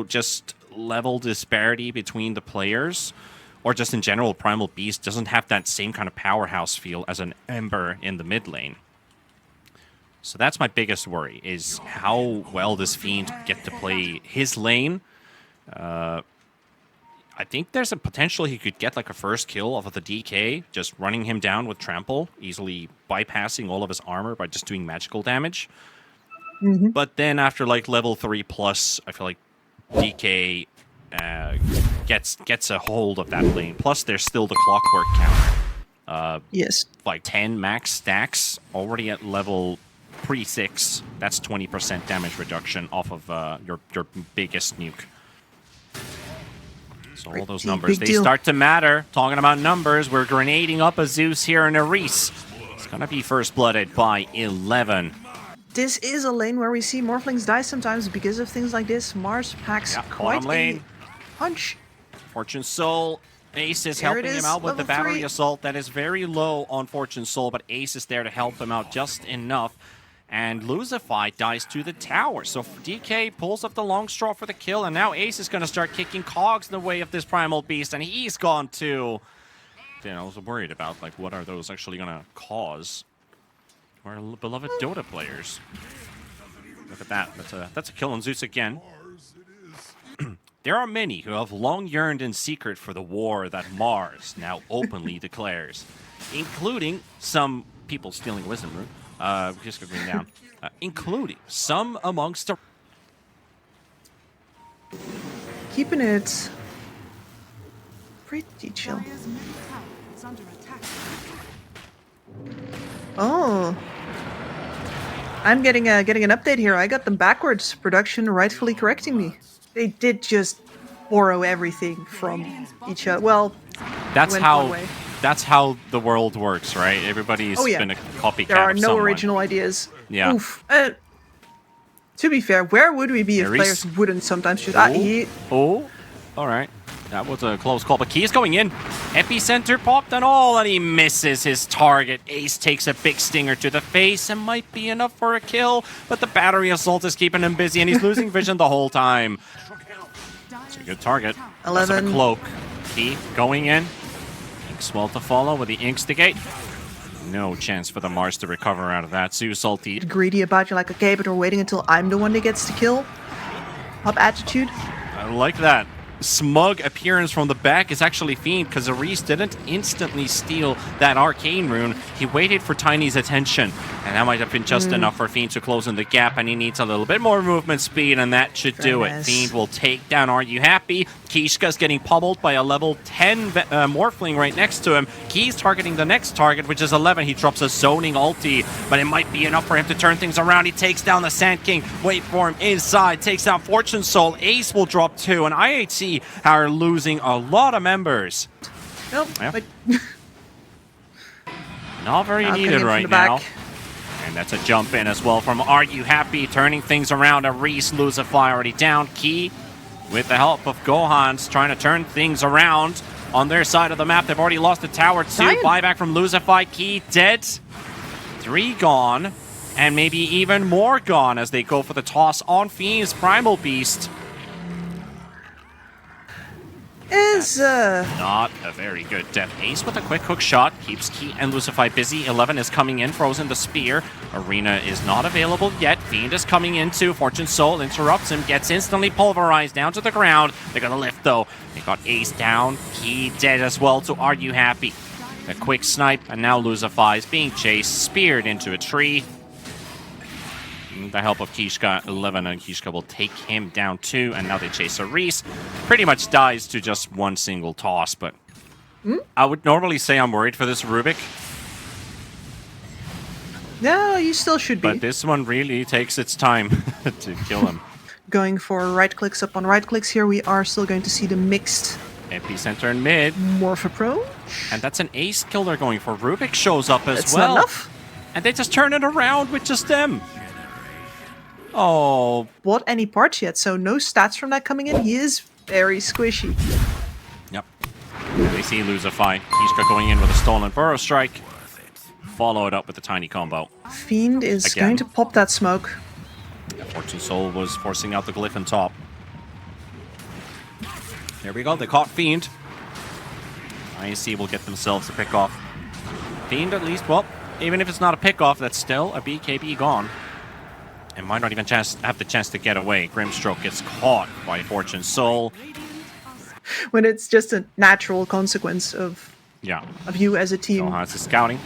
just level disparity between the players, or just in general, Primal Beast doesn't have that same kind of powerhouse feel as an Ember in the mid lane. So that's my biggest worry, is how well does Fiend get to play his lane. I think there's a potential he could get like a first kill off of the DK, just running him down with Trample, easily bypassing all of his armor by just doing magical damage. But then after like level 3+, I feel like DK gets a hold of that lane. Plus there's still the clockwork counter. Yes. Like 10 max stacks, already at level 3-6. That's 20% damage reduction off of your biggest nuke. So all those numbers, they start to matter. Talking about numbers, we're grenading up a Zeus here in Erice. It's going to be first-blooded by 11. This is a lane where we see Morphlings die sometimes because of things like this. Mars packs quite a punch. FortuneSoul, Ace is helping him out with the battery assault. That is very low on FortuneSoul, but Ace is there to help him out just enough. And LuziFy dies to the tower. So DK pulls up the long straw for the kill, and now Ace is going to start kicking cogs in the way of this Primal Beast, and he's gone too. I was worried about, like, what are those actually going to cause our beloved Dota players. Look at that. That's a kill on Zeus again. There are many who have long yearned in secret for the war that Mars now openly declares, including some people stealing Wisdom Root. Just going down. Including some amongst the... Keeping it pretty chill. Oh. I'm getting an update here. I got them backwards. Production rightfully correcting me. They did just borrow everything from each other. Well, that's how the world works, right? Everybody's been a copycat. There are of no someone. original ideas. Yeah. Oof. To be fair, where would we be if players wouldn't sometimes shoot? Oh, all right. That was a close call, but Key is going in. Epicenter popped and all, and he misses his target. Ace takes a big stinger to the face and might be enough for a kill, but the battery assault is keeping him busy, and he's losing vision the whole time. It's a good target. 11. That's a cloak. Key going in. Inkswell to follow with the Instigate. No chance for the Mars to recover out of that. Zeus ulti. Greedy about you, like, okay, but we're waiting until I'm the one that gets to kill. Pop attitude. I like that. Smug appearance from the back is actually Fiend, because Erice didn't instantly steal that arcane rune. He waited for Tiny's attention, and that might have been just enough for Fiend to close in the gap, and he needs a little bit more movement speed, and that should do it. Fiend will take down Are You Happy? Khishka's getting pummeled by a level 10 Morphling right next to him. Key's targeting the next target, which is 11. He drops a zoning ulti, but it might be enough for him to turn things around. He takes down the Sand King. Wait for him inside. Takes down FortuneSoul. Ace will drop 2, and Ihc are losing a lot of members. Nope. Yeah. Not very needed right now. And that's a jump in as well from Are You Happy? Turning things around. Erice, LuziFy already down. Key, with the help of Gohan's, trying to turn things around on their side of the map. They've already lost the tower too. Buyback from LuziFy. Key dead. 3 gone. And maybe even more gone as they go for the toss on Fiend's Primal Beast. Is not a very good death. Ace with a quick hook shot keeps Key and LuziFy busy. 11 is coming in, frozen the spear. Arena is not available yet. Fiend is coming in too. FortuneSoul interrupts him, gets instantly pulverized down to the ground. They're gonna lift though. They got Ace down, Key dead as well. So Are You Happy? A quick snipe, and now LuziFy is being chased, speared into a tree. With the help of khishka, 11, and khishka will take him down too, and now they chase Erice. Pretty much dies to just one single toss, but I would normally say I'm worried for this Rubik. No, you still should be. But this one really takes its time to kill him. Going for right clicks up on right clicks here, we are still going to see the mixed Epicenter in mid. Morph approach. And that's an ace kill they're going for. Rubik shows up as That's well. Not enough. And they just turn it around with just them. Oh. Bought any parts yet, so no stats from that coming in. He is very squishy. Yep. They see LuziFy. khishka going in with a stolen burrow strike. Followed up with a tiny combo. Fiend is going to pop that smoke. Yeah, FortuneSoul was forcing out the glyph on top. There we go. They caught Fiend. Ihc will get themselves a pick off. Fiend at least, well, even if it's not a pick off, that's still a BKB gone. And might not even have the chance to get away. Grimstroke gets caught by FortuneSoul. When it's just a natural consequence of you as a team. Gohan is scouting.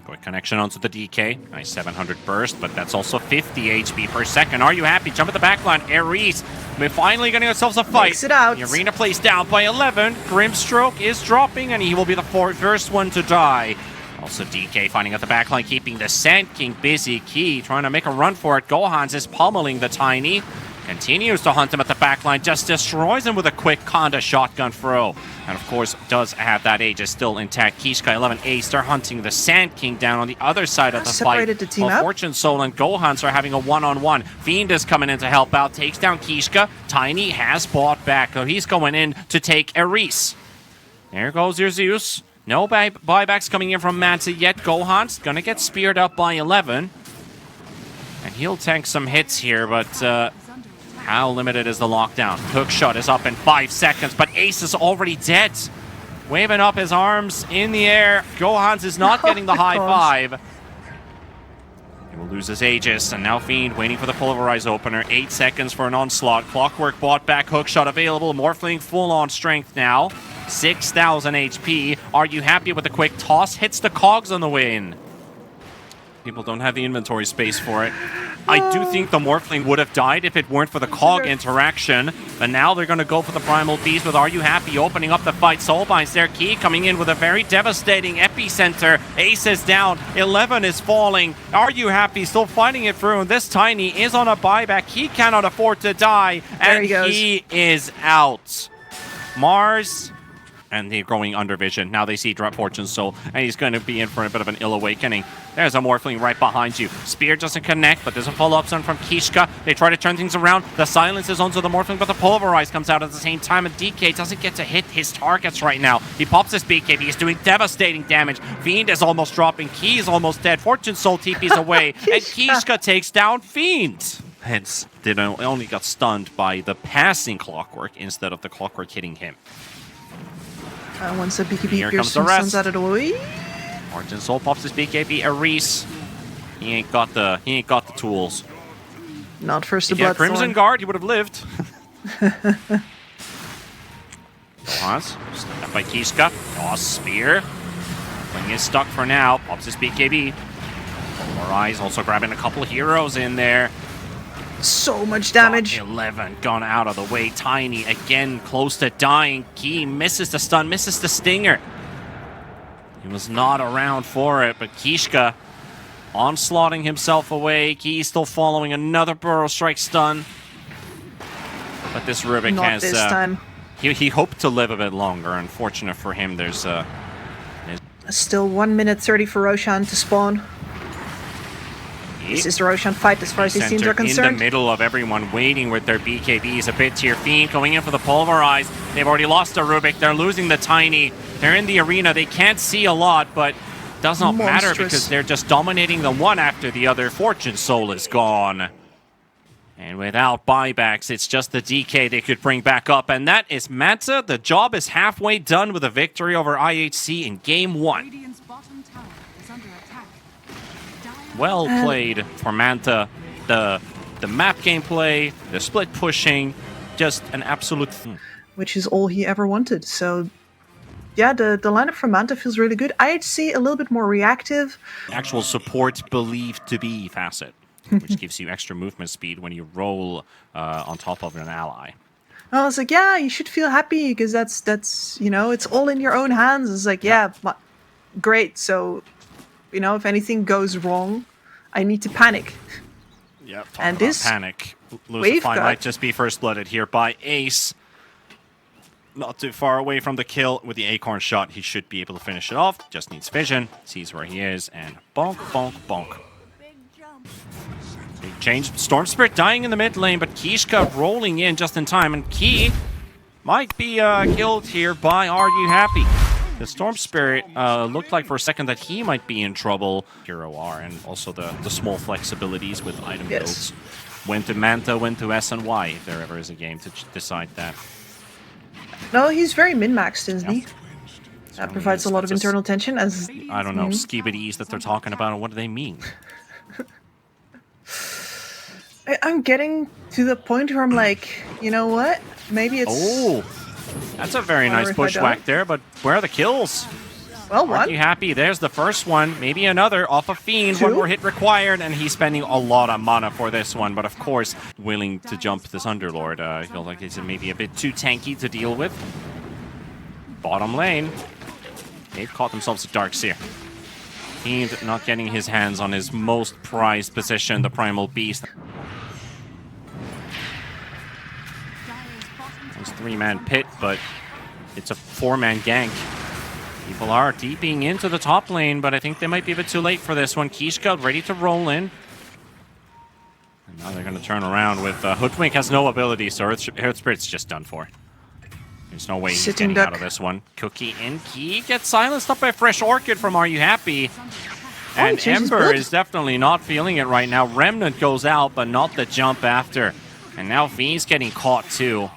Quick connection onto the DK. Nice 700 burst, but that's also 50 HP per second. Are you happy? Jump at the backline. Erice, we're finally getting ourselves a fight. Makes it out. The arena plays down by 11. Grimstroke is dropping, and he will be the first one to die. Also DK finding at the backline, keeping the Sand King busy. Key trying to make a run for it. Gohan's is pummeling the Tiny. Continues to hunt him at the backline, just destroys him with a quick Conda shotgun throw. And of course, does have that Aegis still intact. khishka 11 Ace, they're hunting the Sand King down on the other side of the fight. The team up. FortuneSoul and Gohans are having a one-on-one. Fiend is coming in to help out, takes down khishka. Tiny has bought back, so he's going in to take Erice. There goes your Zeus. No buybacks coming in from Manta yet. Gohan's gonna get speared up by 11. And he'll tank some hits here, but how limited is the lockdown? Hook shot is up in 5 seconds, but Ace is already dead. Waving up his arms in the air. Gohan's is not getting the high five. He will lose his Aegis, and now Fiend waiting for the Pulverize opener. 8 seconds for an onslaught. Clockwork bought back, hook shot available. Morphling full on strength now. 6,000 HP. Are you happy with the quick toss? Hits the cogs on the way in. People don't have the inventory space for it. I do think the Morphling would have died if it weren't for the cog interaction. But now they're going to go for the Primal Beast with Are You Happy opening up the fight. Soulbind's there. Key coming in with a very devastating epicenter. Ace is down. 11 is falling. Are You Happy still fighting it through. And this Tiny is on a buyback. He cannot afford to die. And he is out. Mars. And they're going under vision. Now they see FortuneSoul, and he's going to be in for a bit of an ill awakening. There's a Morphling right behind you. Spear doesn't connect, but there's a follow-up stun from khishka. They try to turn things around. The silence is onto the Morphling, but the Pulverize comes out at the same time, and DK doesn't get to hit his targets right now. He pops his BKB. He's doing devastating damage. Fiend is almost dropping. Key is almost dead. FortuneSoul TP's away, and khishka takes down Fiend. Hence, they only got stunned by the passing Clockwork instead of the Clockwork hitting him. Once the BKB stuns out of the way. Not first to blood. Crimson Guard, he would have lived. Pause. Up by khishka. Oh, spear. Wing is stuck for now. Pops his BKB. Pulverize also grabbing a couple heroes in there. So much damage. 11 gone out of the way. Tiny again close to dying. Key misses the stun, misses the stinger. He was not around for it, but khishka onslaughting himself away. Key still following another Burrow Strike stun. But this Rubik not this time. He hoped to live a bit longer. Unfortunate for him, there's still 1 minute 30 for Roshan to spawn. This is the Roshan fight as far as these teams are concerned. In the middle of everyone waiting with their BKBs. A bit tier Fiend going in for the Pulverize. They've already lost the Rubik. They're losing the Tiny. They're in the arena. They can't see a lot, but does not matter because they're just dominating them one after the other. FortuneSoul is gone. And without buybacks, it's just the DK they could bring back up. And that is Manta. The job is halfway done with a victory over IHC in Game 1. Well played for Manta. The map gameplay, the split pushing, just an absolute... Which is all he ever wanted. So, yeah, the lineup for Manta feels really good. IHC a little bit more reactive. Actual support believed to be Facet, which gives you extra movement speed when you roll on top of an ally. I was like, yeah, you should feel happy because that's you know, it's all in your own hands. It's like, yeah, great. So... You know, if anything goes wrong, I need to panic. Yeah, and this panic. LuziFy might just be first blooded here by Ace. Not too far away from the kill with the Acorn shot. He should be able to finish it off. Just needs vision. Sees where he is and bonk, bonk, bonk. Big change. Storm Spirit dying in the mid lane, but khishka rolling in just in time. And Key might be killed here by Are You Happy? The Storm Spirit looked like for a second that he might be in trouble. Hero R, and also the small flexibilities with item builds. When to Manta, when to S and Y, if there ever is a game to decide that. No, he's very min-maxed, isn't he? So That provides a lot of internal tension as... I don't know, skibbities that they're talking about, and what do they mean? I'm getting to the point where I'm like, you know what? Maybe it's... Oh, that's a very nice bushwhack there, but where are the kills? Well, Aren't you happy? There's the first one, maybe another off a fiend. One more hit required, and he's spending a lot of mana for this one. But of course, willing to jump this Underlord. I feel like it's maybe a bit too tanky to deal with. Bottom lane, they've caught themselves a Darkseer. Fiend not getting his hands on his most prized position, the Primal Beast. It's a 3-man pit, but it's a 4-man gank. People are deeping into the top lane, but I think they might be a bit too late for this one. khishka ready to roll in. And now they're going to turn around with Hoodwink has no ability, so Earth Spirit's just done for. There's no way he's getting out of this one. Cookie in key gets silenced up by Fresh Orchid from Are You Happy? And Ember is definitely not feeling it right now. Remnant goes out, but not the jump after. And now Fiend's getting caught too.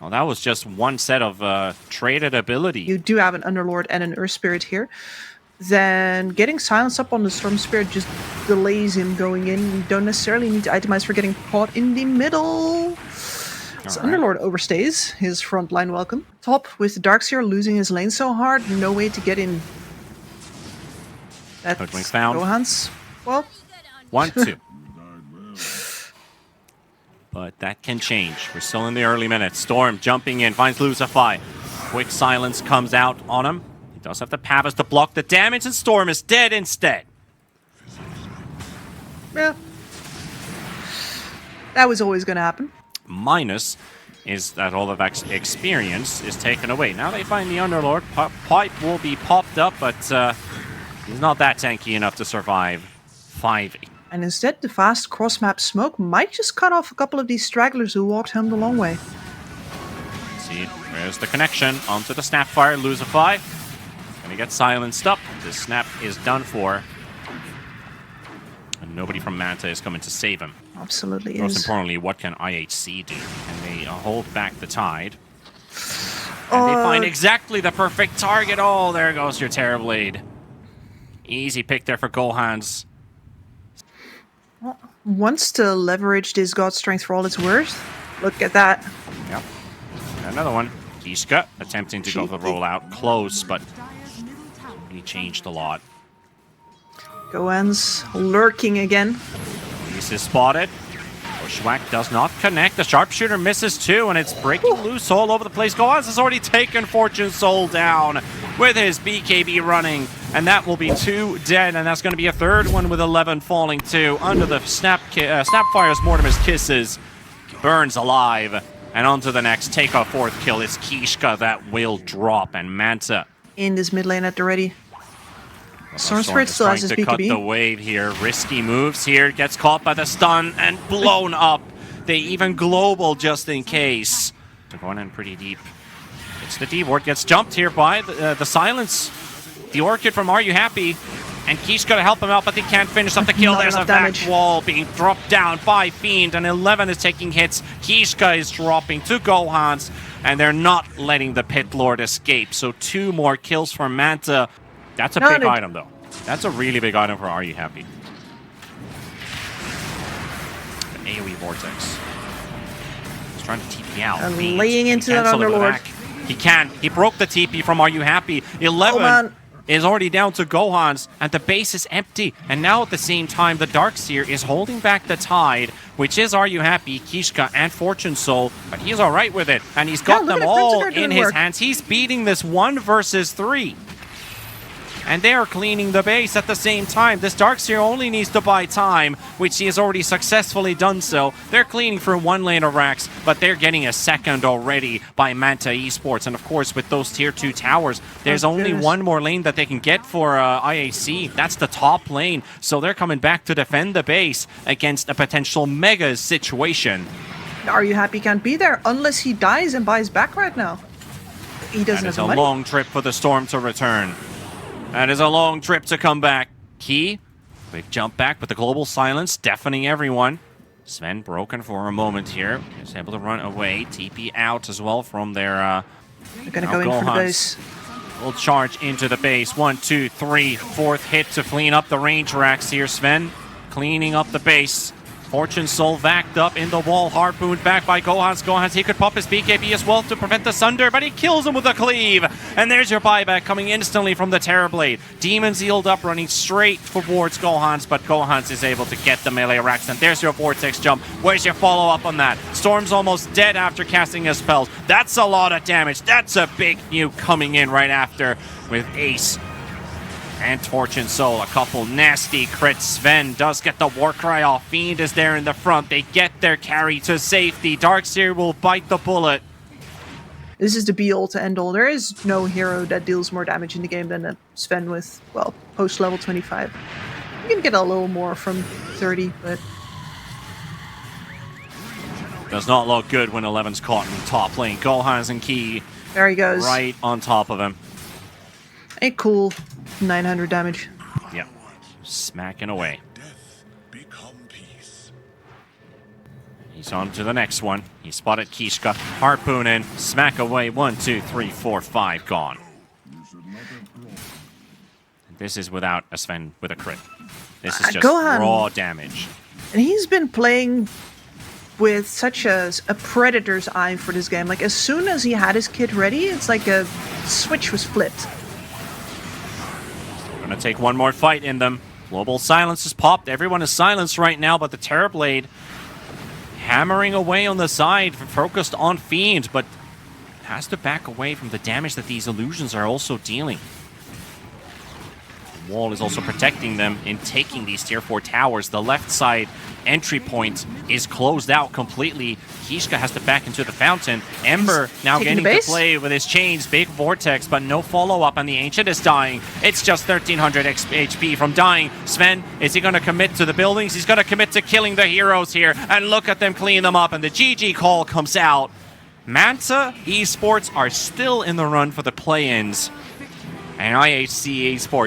Well, that was just one set of traded ability. You do have an Underlord and an Earth Spirit here. Then getting silence up on the Storm Spirit just delays him going in. You don't necessarily need to itemize for getting caught in the middle. So Underlord overstays his front line welcome. Top with Darkseer losing his lane so hard, no way to get in. That's found. gohan's. Well, 1-2. But that can change. We're still in the early minutes. Storm jumping in, finds LuziFy. Quick silence comes out on him. He does have the Pavas to block the damage, and Storm is dead instead. Yeah. That was always going to happen. Minus is that all of that experience is taken away. Now they find the Underlord. Pipe will be popped up, but he's not that tanky enough to survive 5. And instead, the fast cross-map smoke might just cut off a couple of these stragglers who walked home the long way. See, there's the connection onto the Snapfire. LuziFy gonna get silenced up. This snap is done for. And nobody from Manta is coming to save him. Absolutely Most is. importantly, what can IHC do? Can they hold back the tide? And they find exactly the perfect target. Oh, there goes your Terrorblade. Easy pick there for gohan's. Wants to leverage this God Strength for all it's worth. Look at that. Yep. Another one. khishka attempting to go for the rollout. Close, but he changed a lot. gohan's lurking again. This is spotted. Bushwhack does not connect. The sharpshooter misses too, and it's breaking loose all over the place. gohan's has already taken FortuneSoul down with his BKB running, and that will be 2 dead, and that's going to be a third one with 11 falling too. Under the Snapfire's Mortimer's Kisses, burns alive, and on to the next. Take a 4th kill. It's khishka that will drop, and Manta In this mid lane at the ready. Storm Spirit still has his to cut BKB. the wave here. Risky moves here. Gets caught by the stun and blown up. They even global just in case. They're going in pretty deep. It's the D-ward. Gets jumped here by the silence. The Orchid from Are You Happy? And khishka to help him out, but they can't finish up the kill. There's a back wall being dropped down by Fiend, and 11 is taking hits. khishka is dropping to gohan's, and they're not letting the Pit Lord escape. So 2 more kills for Manta. That's a big item, though. That's a really big item for Are You Happy? The AoE Vortex. He's trying to TP out. And laying into that Underlord. He can. He broke the TP from Are You Happy? 11 is already down to gohan's, and the base is empty. And now at the same time, the Darkseer is holding back the tide, which is Are You Happy, khishka, and FortuneSoul. But he's all right with it, and he's got them all in his hands. He's beating this 1 versus 3. And they are cleaning the base at the same time. This Darkseer only needs to buy time, which he has already successfully done so. They're cleaning for 1 lane of Rax, but they're getting a second already by Manta Esports. And of course, with those tier 2 towers, there's only 1 more lane that they can get for IHC. That's the top lane. So they're coming back to defend the base against a potential mega situation. Are You Happy can't be there unless he dies and buys back right now. He doesn't have the money. That is a long trip for the Storm to return. That is a long trip to come back. Key, quick jump back with the global silence, deafening everyone. Sven broken for a moment here. He's able to run away. TP out as well from their... They're going to go in for the base. Will charge into the base. 1, 2, 3. Fourth hit to clean up the range racks here. Sven cleaning up the base. FortuneSoul backed up in the wall. Harpooned back by gohan. gohan, he could pop his BKB as well to prevent the Sunder, but he kills him with a cleave. And there's your buyback coming instantly from the Terrorblade. Demons healed up, running straight towards gohan's, but gohan's is able to get the melee racks. And there's your Vortex jump. Where's your follow-up on that? Storm's almost dead after casting his spells. That's a lot of damage. That's a big nuke coming in right after with Ace and FortuneSoul. A couple nasty crits. Sven does get the Warcry off. Fiend is there in the front. They get their carry to safety. Darkseer will bite the bullet. This is the be-all to end-all. There is no hero that deals more damage in the game than Sven with, well, post-level 25. You can get a little more from 30, but... Does not look good when 11's caught in the top lane. gohan's and Key. There he goes. Right on top of him. A cool 900 damage. Yep. Smacking away. He's on to the next one. He spotted Khishka. Harpoon in. Smack away. 1, 2, 3, 4, 5. Gone. This is without a Sven with a crit. This is just gohan, raw damage. And he's been playing with such a predator's eye for this game. Like, as soon as he had his kit ready, it's like a switch was flipped. Gonna take one more fight in them. Global silence is popped. Everyone is silenced right now, but the Terrorblade hammering away on the side, focused on Fiend, but has to back away from the damage that these illusions are also dealing. The wall is also protecting them in taking these tier 4 towers. The left side entry point is closed out completely. Khishka has to back into the fountain. Ember now getting to play with his chains. Big Vortex, but no follow-up, and the Ancient is dying. It's just 1300 HP from dying. Sven, is he going to commit to the buildings? He's going to commit to killing the heroes here, and look at them clean them up, and the GG call comes out. Manta Esports are still in the run for the play-ins, and Ihc Esports